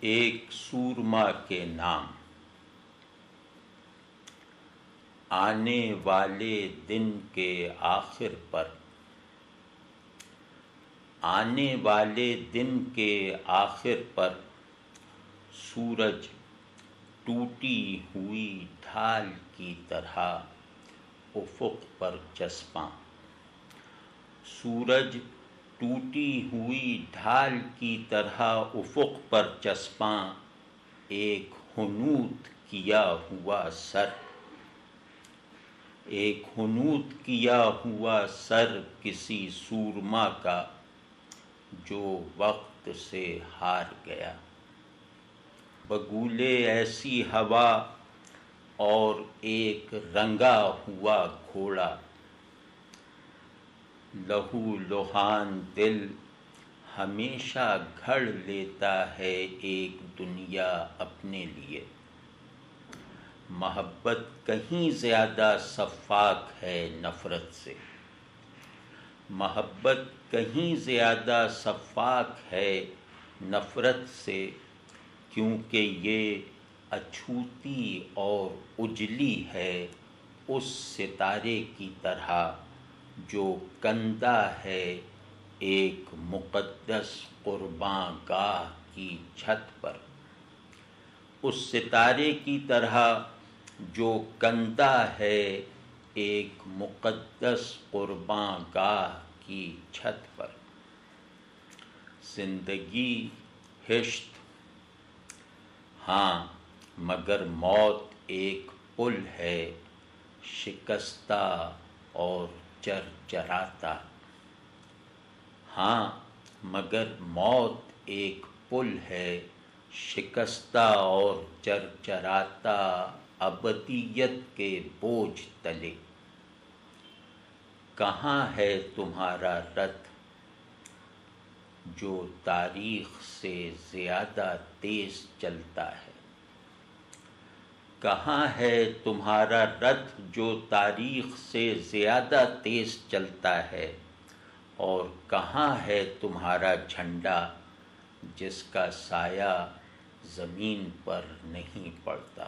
ایک سورما کے نام۔ آنے والے دن کے آخر پر، آنے والے دن کے آخر پر سورج ٹوٹی ہوئی ڈھال کی طرح افق پر چسپاں، سورج ٹوٹی ہوئی ڈھال کی طرح افق پر چسپاں، ایک حنوط کیا ہوا سر، ایک حنوط کیا ہوا سر کسی سورما کا جو وقت سے ہار گیا، بگولے ایسی ہوا اور ایک رنگا ہوا گھوڑا، لہو لہان دل ہمیشہ گھڑ لیتا ہے ایک دنیا اپنے لیے، محبت کہیں زیادہ شفاف ہے نفرت سے، محبت کہیں زیادہ شفاف ہے نفرت سے، کیونکہ یہ اچھوتی اور اجلی ہے اس ستارے کی طرح جو کندہ ہے ایک مقدس قرباں گاہ کی چھت پر، اس ستارے کی طرح جو کندہ ہے ایک مقدس قرباں گاہ کی چھت پر۔ زندگی ہشت، ہاں مگر موت ایک پل ہے شکستہ اور چرچراتا، ہاں مگر موت ایک پل ہے شکستہ اور چرچراتا ابدیت کے بوجھ تلے۔ کہاں ہے تمہارا رتھ جو تاریخ سے زیادہ تیز چلتا ہے، کہاں ہے تمہارا رتھ جو تاریخ سے زیادہ تیز چلتا ہے، اور کہاں ہے تمہارا جھنڈا جس کا سایہ زمین پر نہیں پڑتا۔